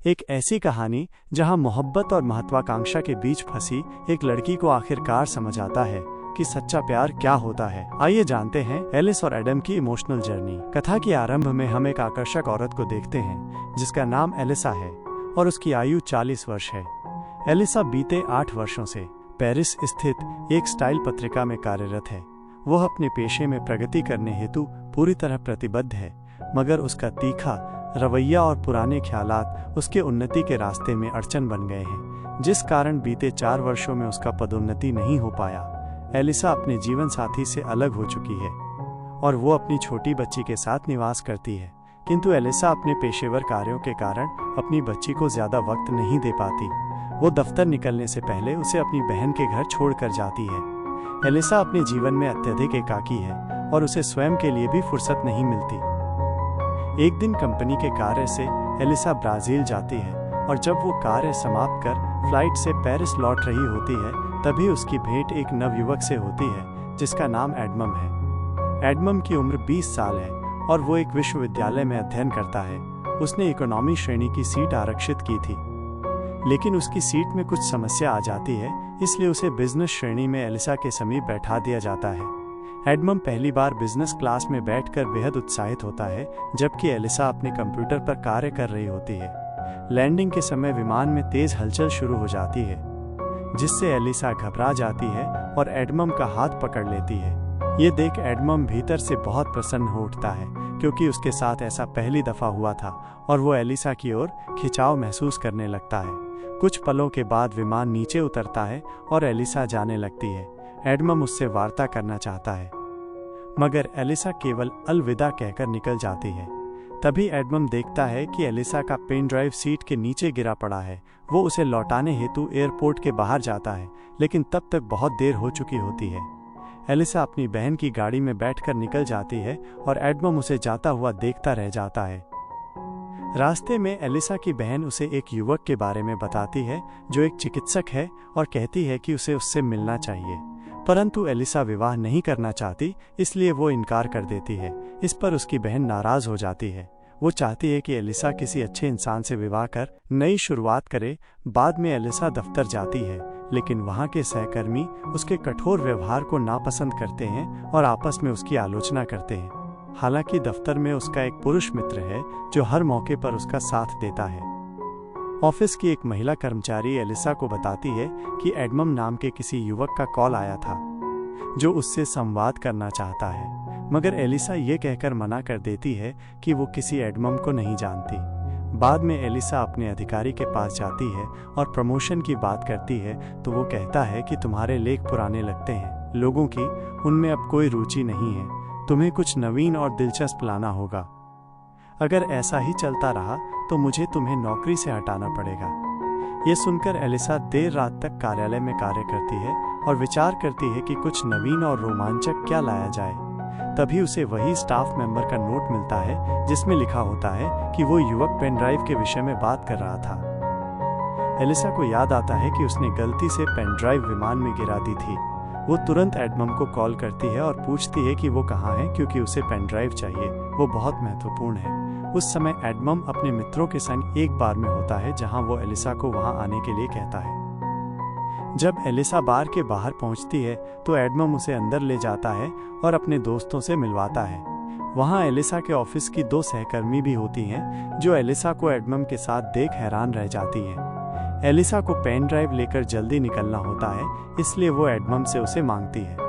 एक ऐसी कहानी जहां मोहब्बत और महत्वाकांक्षा के बीच फंसी एक लड़की को आखिरकार समझ आता है कि सच्चा प्यार क्या होता है। आइए जानते हैं एलिस और एडम की इमोशनल जर्नी। कथा के आरंभ में हम एक आकर्षक औरत को देखते हैं जिसका नाम एलिसा है और उसकी आयु 40 वर्ष है। एलिसा बीते 8 वर्षों से पेरिस स्थित एक स्टाइल पत्रिका में कार्यरत है। वह अपने पेशे में प्रगति करने हेतु पूरी तरह प्रतिबद्ध है, मगर उसका तीखा रवैया और पुराने ख्यालात उसके उन्नति के रास्ते में अड़चन बन गए हैं, जिस कारण बीते 4 वर्षों में उसका पदोन्नति नहीं हो पाया। एलिसा अपने जीवन साथी से अलग हो चुकी है और वो अपनी छोटी बच्ची के साथ निवास करती है, किंतु एलिसा अपने पेशेवर कार्यों के कारण अपनी बच्ची को ज्यादा वक्त नहीं दे पाती। वो दफ्तर निकलने से पहले उसे अपनी बहन के घर छोड़कर जाती है। एलिसा अपने जीवन में अत्यधिक एकाकी है और उसे स्वयं के लिए भी फुर्सत नहीं मिलती। एक दिन कंपनी के कार्य से एलिसा ब्राजील जाती है और जब वो कार्य समाप्त कर फ्लाइट से पेरिस लौट रही होती है, तभी उसकी भेंट एक नवयुवक से होती है जिसका नाम एडमम है। एडमम की उम्र 20 साल है और वो एक विश्वविद्यालय में अध्ययन करता है। उसने इकोनॉमी श्रेणी की सीट आरक्षित की थी, लेकिन उसकी सीट में कुछ समस्या आ जाती है, इसलिए उसे बिजनेस श्रेणी में एलिसा के समीप बैठा दिया जाता है। एडमम पहली बार बिजनेस क्लास में बैठकर बेहद उत्साहित होता है, जबकि एलिसा अपने कंप्यूटर पर कार्य कर रही होती है। लैंडिंग के समय विमान में तेज हलचल शुरू हो जाती है, जिससे एलिसा घबरा जाती है और एडमम का हाथ पकड़ लेती है। ये देख एडमम भीतर से बहुत प्रसन्न हो उठता है, क्योंकि उसके साथ ऐसा पहली दफा हुआ था और वो एलिसा की ओर खिंचाव महसूस करने लगता है। कुछ पलों के बाद विमान नीचे उतरता है और एलिसा जाने लगती है। एडमम उससे वार्ता करना चाहता है, मगर एलिसा केवल अलविदा कहकर निकल जाती है। तभी एडमम देखता है कि एलिसा का पेन ड्राइव सीट के नीचे गिरा पड़ा है। वो उसे लौटाने हेतु एयरपोर्ट के बाहर जाता है, लेकिन तब तक बहुत देर हो चुकी होती है। एलिसा अपनी बहन की गाड़ी में बैठकर निकल जाती है और एडमम उसे जाता हुआ देखता रह जाता है। रास्ते में एलिसा की बहन उसे एक युवक के बारे में बताती है जो एक चिकित्सक है और कहती है कि उसे उससे मिलना चाहिए, परंतु एलिसा विवाह नहीं करना चाहती, इसलिए वो इनकार कर देती है। इस पर उसकी बहन नाराज हो जाती है। वो चाहती है कि एलिसा किसी अच्छे इंसान से विवाह कर नई शुरुआत करे। बाद में एलिसा दफ्तर जाती है, लेकिन वहाँ के सहकर्मी उसके कठोर व्यवहार को नापसंद करते हैं और आपस में उसकी आलोचना करते हैं। हालांकि दफ्तर में उसका एक पुरुष मित्र है जो हर मौके पर उसका साथ देता है। ऑफिस की एक महिला कर्मचारी एलिसा को बताती है कि एडमम नाम के किसी युवक का कॉल आया था जो उससे संवाद करना चाहता है, मगर एलिसा ये कहकर मना कर देती है कि वो किसी एडमम को नहीं जानती। बाद में एलिसा अपने अधिकारी के पास जाती है और प्रमोशन की बात करती है, तो वो कहता है कि तुम्हारे लेख पुराने लगते हैं, लोगों की उनमें अब कोई रुचि नहीं है, तुम्हें कुछ नवीन और दिलचस्प लाना होगा। अगर ऐसा ही चलता रहा तो मुझे तुम्हें नौकरी से हटाना पड़ेगा। ये सुनकर एलिसा देर रात तक कार्यालय में कार्य करती है और विचार करती है कि कुछ नवीन और रोमांचक क्या लाया जाए। तभी उसे वही स्टाफ मेंबर का नोट मिलता है जिसमें लिखा होता है कि वो युवक पेन ड्राइव के विषय में बात कर रहा था। एलिसा को याद आता है कि उसने गलती से पेन ड्राइव विमान में गिरा दी थी। वो तुरंत एडमम को कॉल करती है और पूछती है कि वो कहाँ है, क्योंकि उसे पेन ड्राइव चाहिए, वो बहुत महत्वपूर्ण है। उस समय एडमम अपने मित्रों के संग एक बार में होता है जहां वो एलिसा को वहां आने के लिए कहता है। जब एलिसा बार के बाहर पहुंचती है तो एडमम उसे अंदर ले जाता है और अपने दोस्तों से मिलवाता है। वहां एलिसा के ऑफिस की 2 सहकर्मी भी होती हैं जो एलिसा को एडमम के साथ देख हैरान रह जाती हैं। एलिसा को पेन ड्राइव लेकर जल्दी निकलना होता है, इसलिए वो एडमम से उसे मांगती है।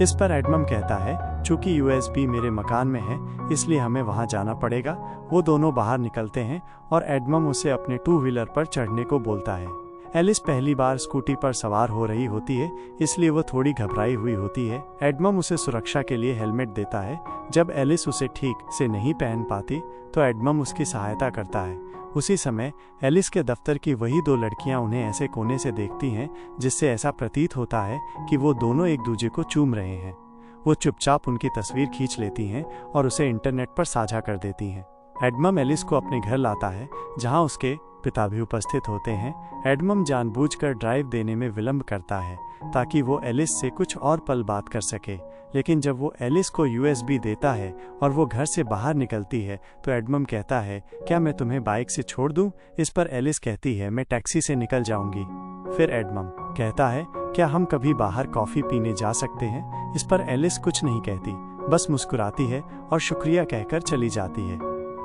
इस पर एडमम कहता है, चूंकि यूएसबी मेरे मकान में है इसलिए हमें वहां जाना पड़ेगा। वो दोनों बाहर निकलते हैं और एडमम उसे अपने 2 व्हीलर पर चढ़ने को बोलता है। एलिस पहली बार स्कूटी पर सवार हो रही होती है, इसलिए वो थोड़ी घबराई हुई होती है। एडमम उसे सुरक्षा के लिए हेलमेट देता है। जब एलिस उसे ठीक से नहीं पहन पाती तो एडमम उसकी सहायता करता है। उसी समय एलिस के दफ्तर की वही 2 लड़कियां उन्हें ऐसे कोने से देखती हैं जिससे ऐसा प्रतीत होता है कि वो दोनों एक दूसरे को चूम रहे हैं। वो चुपचाप उनकी तस्वीर खींच लेती हैं और उसे इंटरनेट पर साझा कर देती हैं। एडमम एलिस को अपने घर लाता है, जहां उसके पिता भी उपस्थित होते हैं। एडमम जानबूझकर ड्राइव देने में विलंब करता है ताकि वो एलिस से कुछ और पल बात कर सके, लेकिन जब वो एलिस को यूएसबी देता है और वो घर से बाहर निकलती है तो एडमम कहता है, क्या मैं तुम्हें बाइक से छोड़ दूं? इस पर एलिस कहती है, मैं टैक्सी से निकल जाऊंगी। फिर एडमम कहता है, क्या हम कभी बाहर कॉफी पीने जा सकते हैं? इस पर एलिस कुछ नहीं कहती, बस मुस्कुराती है और शुक्रिया कहकर चली जाती है।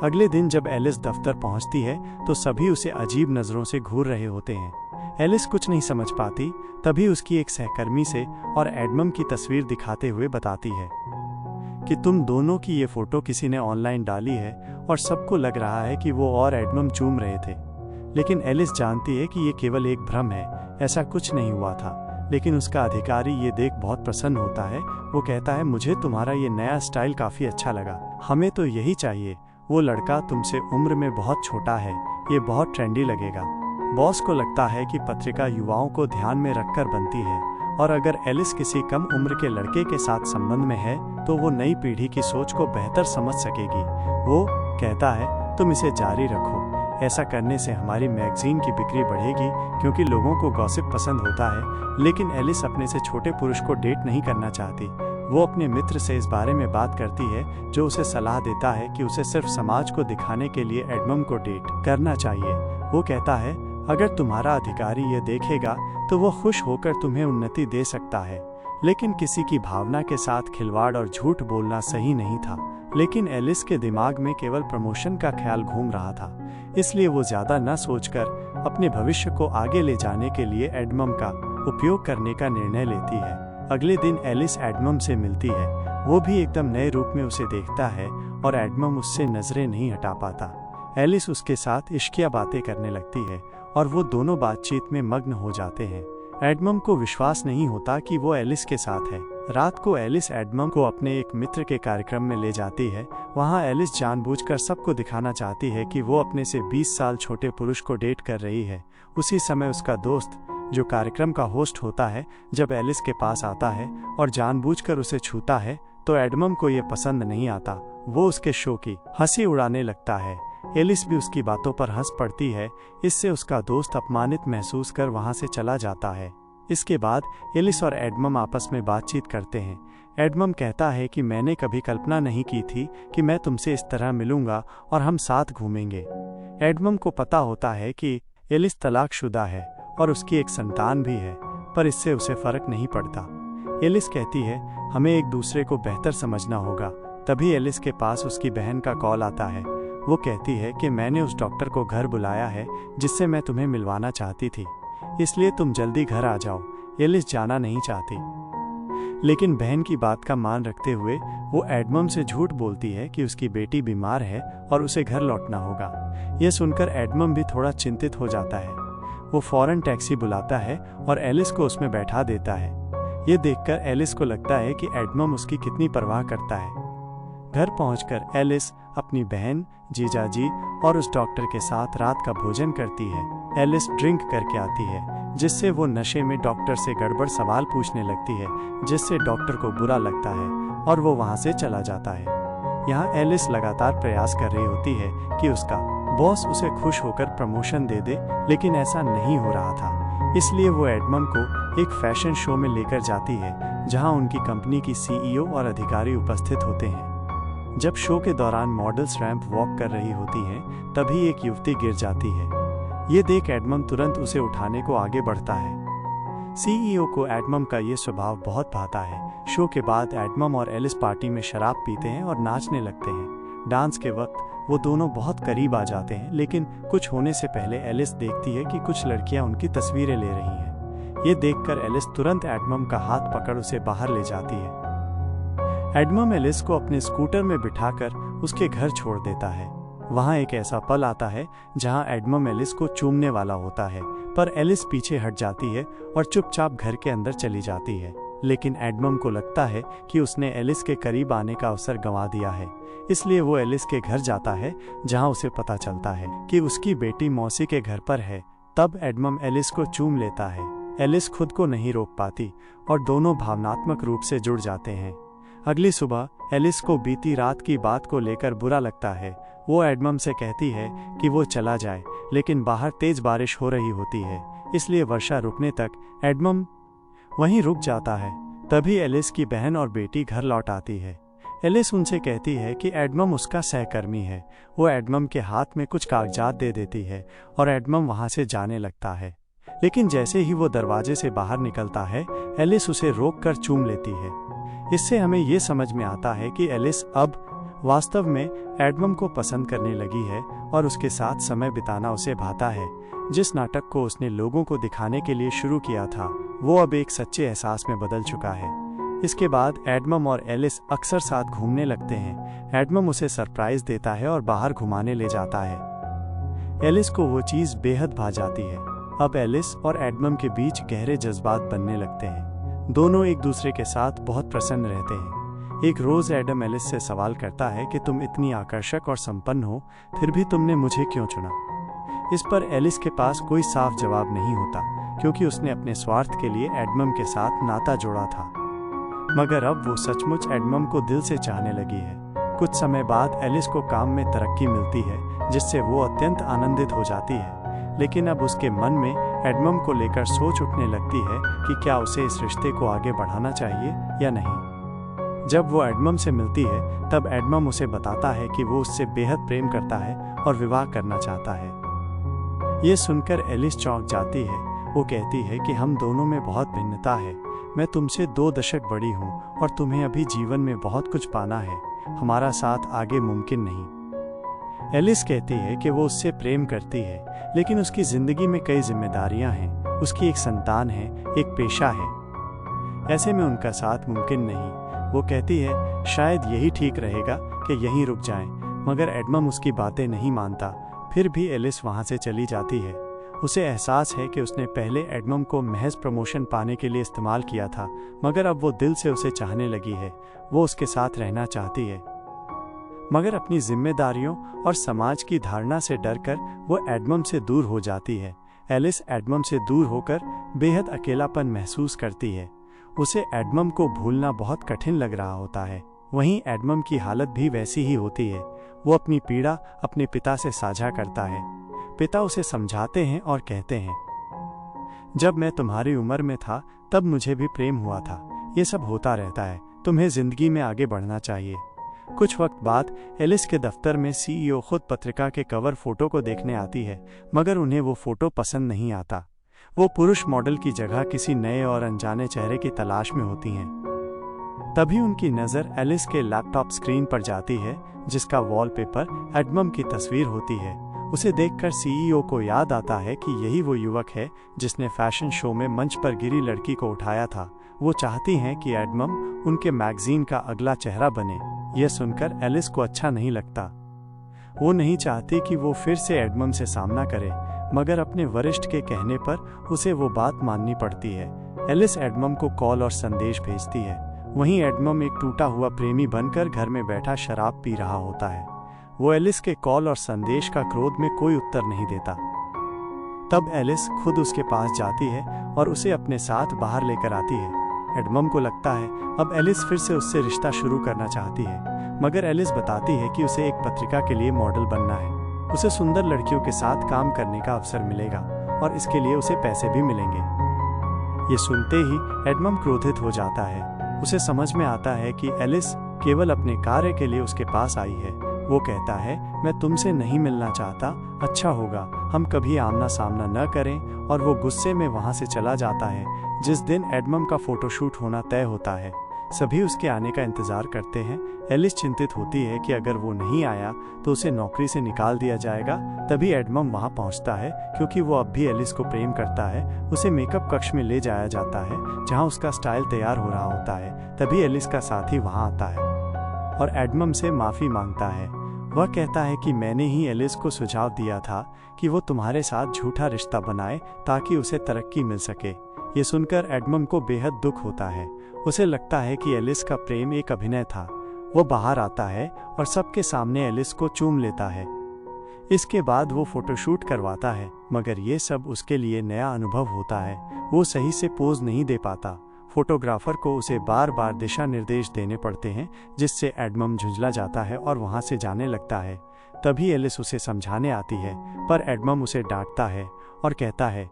अगले दिन जब एलिस दफ्तर पहुंचती है तो सभी उसे अजीब नजरों से घूर रहे होते हैं। एलिस कुछ नहीं समझ पाती, तभी उसकी एक सहकर्मी से और एडमम की तस्वीर दिखाते हुए बताती है कि तुम दोनों की ये फोटो किसी ने ऑनलाइन डाली है और सबको लग रहा है कि वो और एडमम चूम रहे थे। लेकिन एलिस जानती है कि ये केवल एक भ्रम है, ऐसा कुछ नहीं हुआ था। लेकिन उसका अधिकारी ये देख बहुत प्रसन्न होता है। वो कहता है, मुझे तुम्हारा ये नया स्टाइल काफी अच्छा लगा, हमें तो यही चाहिए। वो लड़का तुमसे उम्र में बहुत छोटा है, ये बहुत ट्रेंडी लगेगा। बॉस को लगता है कि पत्रिका युवाओं को ध्यान में रखकर बनती है और अगर एलिस किसी कम उम्र के लड़के के साथ संबंध में है तो वो नई पीढ़ी की सोच को बेहतर समझ सकेगी। वो कहता है, तुम इसे जारी रखो, ऐसा करने से हमारी मैगजीन की बिक्री बढ़ेगी क्योंकि लोगों को गॉसिप पसंद होता है। लेकिन एलिस अपने से छोटे पुरुष को डेट नहीं करना चाहती। वो अपने मित्र से इस बारे में बात करती है जो उसे सलाह देता है कि उसे सिर्फ समाज को दिखाने के लिए एडमम को डेट करना चाहिए। वो कहता है, अगर तुम्हारा अधिकारी ये देखेगा तो वो खुश होकर तुम्हें उन्नति दे सकता है। लेकिन किसी की भावना के साथ खिलवाड़ और झूठ बोलना सही नहीं था। लेकिन एलिस के दिमाग में केवल प्रमोशन का ख्याल घूम रहा था, इसलिए वो ज्यादा न सोचकर अपने भविष्य को आगे ले जाने के लिए एडमम का उपयोग करने का निर्णय लेती है। अगले दिन एलिस एडमम से मिलती है। वो भी एकदम नए रूप में उसे देखता है और एडमम उससे नजरें नहीं हटा पाता। एलिस उसके साथ इश्किया बातें करने लगती है और वो दोनों बातचीत में मग्न हो जाते हैं। एडमम को विश्वास नहीं होता कि वो एलिस के साथ है। रात को एलिस एडमम को अपने एक मित्र के कार्यक्रम में ले जाती है। वहाँ एलिस जानबूझकर सबको दिखाना चाहती है कि वो अपने से 20 साल छोटे पुरुष को डेट कर रही है। उसी समय उसका दोस्त जो कार्यक्रम का होस्ट होता है जब एलिस के पास आता है और जानबूझकर उसे छूता है तो एडमम को ये पसंद नहीं आता। वो उसके शो की हंसी उड़ाने लगता है। एलिस भी उसकी बातों पर हंस पड़ती है। इससे उसका दोस्त अपमानित महसूस कर वहां से चला जाता है। इसके बाद एलिस और एडमम आपस में बातचीत करते हैं। एडमम कहता है कि मैंने कभी कल्पना नहीं की थी कि मैं तुमसे इस तरह मिलूंगा और हम साथ घूमेंगे। एडमम को पता होता है कि एलिस तलाकशुदा है और उसकी एक संतान भी है, पर इससे उसे फर्क नहीं पड़ता। एलिस कहती है, हमें एक दूसरे को बेहतर समझना होगा। तभी एलिस के पास उसकी बहन का कॉल आता है। वो कहती है कि मैंने उस डॉक्टर को घर बुलाया है जिससे मैं तुम्हें मिलवाना चाहती थी, इसलिए तुम जल्दी घर आ जाओ। एलिस जाना नहीं चाहती, लेकिन बहन की बात का मान रखते हुए वो एडमम से झूठ बोलती है कि उसकी बेटी बीमार है और उसे घर लौटना होगा। यह सुनकर एडमम भी थोड़ा चिंतित हो जाता है। वो फौरन टैक्सी बुलाता है और एलिस को उसमें बैठा देता है। ये देखकर एलिस को लगता है कि एडमम उसकी कितनी परवाह करता है। घर पहुंचकर एलिस अपनी बहन, जीजाजी और उस डॉक्टर के साथ रात का भोजन करती है। एलिस ड्रिंक करके आती है, जिससे वो नशे में डॉक्टर से गड़बड़ सवाल पूछने लगती है, जिससे डॉक्टर को बुरा लगता है और वो वहां से चला जाता है। यहाँ एलिस लगातार प्रयास कर रही होती है कि उसका बॉस उसे खुश होकर प्रमोशन दे दे, लेकिन ऐसा नहीं हो रहा था। इसलिए वो एडमम को एक फैशन शो में लेकर जाती है जहां उनकी कंपनी की सीईओ और अधिकारी उपस्थित होते हैं। जब शो के दौरान मॉडल्स रैंप वॉक कर रही होती हैं, तभी एक युवती गिर जाती है। ये देख एडमम तुरंत उसे उठाने को आगे बढ़ता है। सीईओ को एडमम का ये स्वभाव बहुत भाता है। शो के बाद एडमम और एलिस पार्टी में शराब पीते हैं और नाचने लगते हैं। डांस के वक्त वो दोनों बहुत करीब आ जाते हैं, लेकिन कुछ होने से पहले एलिस देखती है कि कुछ लड़कियां उनकी तस्वीरें ले रही हैं। ये देखकर एलिस तुरंत एडमम का हाथ पकड़ उसे बाहर ले जाती है। एडमम एलिस को अपने स्कूटर में बिठाकर उसके घर छोड़ देता है। वहाँ एक ऐसा पल आता है जहाँ एडमम एलिस को चूमने वाला होता है, पर एलिस पीछे हट जाती है और चुपचाप घर के अंदर चली जाती है। लेकिन एडमम को लगता है कि उसने एलिस के करीब आने का अवसर गंवा दिया है, इसलिए वो एलिस के घर जाता है, जहाँ उसे पता चलता है कि उसकी बेटी मौसी के घर पर है। तब एडमम एलिस को चूम लेता है। एलिस खुद को नहीं रोक पाती और दोनों भावनात्मक रूप से जुड़ जाते हैं। अगली सुबह एलिस को बीती रात की बात को लेकर बुरा लगता है। वो एडमम से कहती है कि वो चला जाए, लेकिन बाहर तेज बारिश हो रही होती है, इसलिए वर्षा रुकने तक एडमम वहीं रुक जाता है। तभी एलिस की बहन और बेटी घर लौट आती है। एलिस उनसे कहती है कि एडमम उसका सहकर्मी है। वो एडमम के हाथ में कुछ कागजात दे देती है और एडमम वहां से जाने लगता है। लेकिन जैसे ही वो दरवाजे से बाहर निकलता है, एलिस उसे रोक कर चूम लेती है। इससे हमें ये समझ में आता है कि एलिस अब वास्तव में एडमम को पसंद करने लगी है और उसके साथ समय बिताना उसे भाता है। जिस नाटक को उसने लोगों को दिखाने के लिए शुरू किया था, वो अब एक सच्चे एहसास में बदल चुका है। इसके बाद एडमम और एलिस अक्सर साथ घूमने लगते हैं। एडमम उसे सरप्राइज देता है और बाहर घुमाने ले जाता है। एलिस को वो चीज़ बेहद भा जाती है। अब एलिस और एडमम के बीच गहरे जज्बात बनने लगते हैं। दोनों एक दूसरे के साथ बहुत प्रसन्न रहते हैं। एक रोज एडम एलिस से सवाल करता है कि तुम इतनी आकर्षक और संपन्न हो, फिर भी तुमने मुझे क्यों चुना? इस पर एलिस के पास कोई साफ जवाब नहीं होता, क्योंकि उसने अपने स्वार्थ के लिए एडमम के साथ नाता जोड़ा था। मगर अब वो सचमुच एडमम को दिल से चाहने लगी है। कुछ समय बाद एलिस को काम में तरक्की मिलती है, जिससे वो अत्यंत आनंदित हो जाती है। लेकिन अब उसके मन में एडमम को लेकर सोच उठने लगती है कि क्या उसे इस रिश्ते को आगे बढ़ाना चाहिए या नहीं। जब वो एडमम से मिलती है, तब एडमम उसे बताता है कि वो उससे बेहद प्रेम करता है और विवाह करना चाहता है। ये सुनकर एलिस चौंक जाती है। वो कहती है कि हम दोनों में बहुत भिन्नता है। मैं तुमसे 2 दशक बड़ी हूँ और तुम्हें अभी जीवन में बहुत कुछ पाना है। हमारा साथ आगे मुमकिन नहीं। एलिस कहती है कि वो उससे प्रेम करती है, लेकिन उसकी जिंदगी में कई जिम्मेदारियां हैं। उसकी एक संतान है, एक पेशा है। ऐसे में उनका साथ मुमकिन नहीं। वो कहती है शायद यही ठीक रहेगा कि यहीं रुक जाएं, मगर एडमम उसकी बातें नहीं मानता। फिर भी एलिस वहां से चली जाती है। उसे एहसास है कि उसने पहले एडमम को महज प्रमोशन पाने के लिए इस्तेमाल किया था, मगर अब वो दिल से उसे चाहने लगी है। वो उसके साथ रहना चाहती है, मगर अपनी जिम्मेदारियों और समाज की धारणा से डरकर वो एडमम से दूर हो जाती है। एलिस एडमम से दूर होकर बेहद अकेलापन महसूस करती है। उसे एडमम को भूलना बहुत कठिन लग रहा होता है। वहीं एडमम की हालत भी वैसी ही होती है। वो अपनी पीड़ा अपने पिता से साझा करता है। पिता उसे समझाते हैं और कहते हैं, जब मैं तुम्हारी उम्र में था तब मुझे भी प्रेम हुआ था। ये सब होता रहता है। तुम्हें जिंदगी में आगे बढ़ना चाहिए। कुछ वक्त बाद एलिस के दफ्तर में सीईओ खुद पत्रिका के कवर फोटो को देखने आती है, मगर उन्हें वो फोटो पसंद नहीं आता। वो पुरुष मॉडल की जगह किसी नए और अनजाने चेहरे की तलाश में होती हैं। तभी उनकी नज़र एलिस के लैपटॉप स्क्रीन पर जाती है, जिसका वॉलपेपर एडमम की तस्वीर होती है। उसे देखकर सीईओ को याद आता है कि यही वो युवक है जिसने फैशन शो में मंच पर गिरी लड़की को उठाया था। वो चाहती हैं कि एडमम उनके मैगजीन का अगला चेहरा बने। यह सुनकर एलिस को अच्छा नहीं लगता। वो नहीं चाहती कि वो फिर से एडमम से सामना करे, मगर अपने वरिष्ठ के कहने पर उसे वो बात माननी पड़ती है। एलिस एडमम को कॉल और संदेश भेजती है। वहीं एडमम एक टूटा हुआ प्रेमी बनकर घर में बैठा शराब पी रहा होता है। वो एलिस के कॉल और संदेश का क्रोध में कोई उत्तर नहीं देता। तब एलिस खुद उसके पास जाती है और उसे अपने साथ बाहर लेकर आती है। एडमम को लगता है अब एलिस फिर से उससे रिश्ता शुरू करना चाहती है, मगर एलिस बताती है कि उसे एक पत्रिका के लिए मॉडल बनना है। उसे सुंदर लड़कियों के साथ काम करने का अवसर मिलेगा और इसके लिए उसे पैसे भी मिलेंगे। ये सुनते ही एडमम क्रोधित हो जाता है। उसे समझ में आता है कि एलिस केवल अपने कार्य के लिए उसके पास आई है। वो कहता है, मैं तुमसे नहीं मिलना चाहता। अच्छा होगा हम कभी आमना सामना न करें, और वो गुस्से में वहां से चला जाता है। जिस दिन एडमम का फोटोशूट होना तय होता है, सभी उसके आने का इंतजार करते हैं। एलिस चिंतित होती है कि अगर वो नहीं आया तो उसे नौकरी से निकाल दिया जाएगा। तभी एडमम वहां पहुंचता है, क्योंकि वो अब भी एलिस को प्रेम करता है। उसे मेकअप कक्ष में ले जाया जाता है, जहां उसका स्टाइल तैयार हो रहा होता है। तभी एलिस का साथी वहां आता है और एडमम से माफी मांगता है। वह कहता है कि मैंने ही एलिस को सुझाव दिया था कि वो तुम्हारे साथ झूठा रिश्ता बनाए ताकि उसे तरक्की मिल सके। ये सुनकर एडमम को बेहद दुख होता है। उसे लगता है कि एलिस का प्रेम एक अभिनय था। वो बाहर आता है और सबके सामने एलिस को चूम लेता है। इसके बाद वो फोटोशूट करवाता है, मगर ये सब उसके लिए नया अनुभव होता है। वो सही से पोज नहीं दे पाता। फोटोग्राफर को उसे बार बार दिशा निर्देश देने पड़ते हैं, जिससे एडमम झुंझला जाता है और वहां से जाने लगता है। तभी एलिस उसे समझाने आती है, पर एडमम उसे डांटता है और कहता है,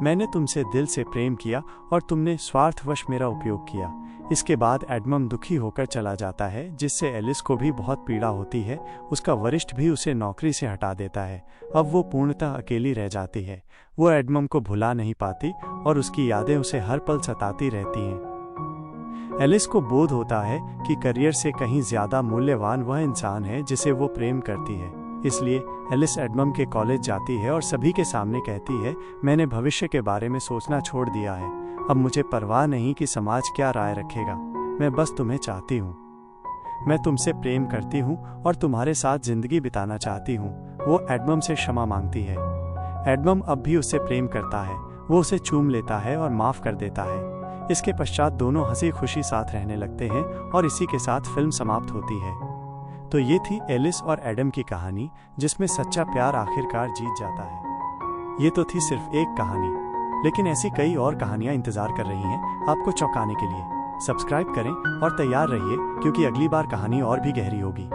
मैंने तुमसे दिल से प्रेम किया और तुमने स्वार्थवश मेरा उपयोग किया। इसके बाद एडमम दुखी होकर चला जाता है, जिससे एलिस को भी बहुत पीड़ा होती है। उसका वरिष्ठ भी उसे नौकरी से हटा देता है। अब वो पूर्णतः अकेली रह जाती है। वो एडमम को भुला नहीं पाती और उसकी यादें उसे हर पल सताती रहती हैं। एलिस को बोध होता है कि करियर से कहीं ज्यादा मूल्यवान वह इंसान है जिसे वो प्रेम करती है। इसलिए एलिस एडमम के कॉलेज जाती है और सभी के सामने कहती है, मैंने भविष्य के बारे में सोचना छोड़ दिया है। अब मुझे परवाह नहीं कि समाज क्या राय रखेगा। मैं बस तुम्हें चाहती हूँ। मैं तुमसे प्रेम करती हूँ और तुम्हारे साथ जिंदगी बिताना चाहती हूँ। वो एडमम से क्षमा मांगती है। एडमम अब भी उससे प्रेम करता है। वो उसे चूम लेता है और माफ कर देता है। इसके पश्चात दोनों हंसी खुशी साथ रहने लगते हैं और इसी के साथ फिल्म समाप्त होती है। तो ये थी एलिस और एडम की कहानी, जिसमें सच्चा प्यार आखिरकार जीत जाता है। ये तो थी सिर्फ एक कहानी, लेकिन ऐसी कई और कहानियां इंतजार कर रही हैं आपको चौंकाने के लिए। सब्सक्राइब करें और तैयार रहिए, क्योंकि अगली बार कहानी और भी गहरी होगी।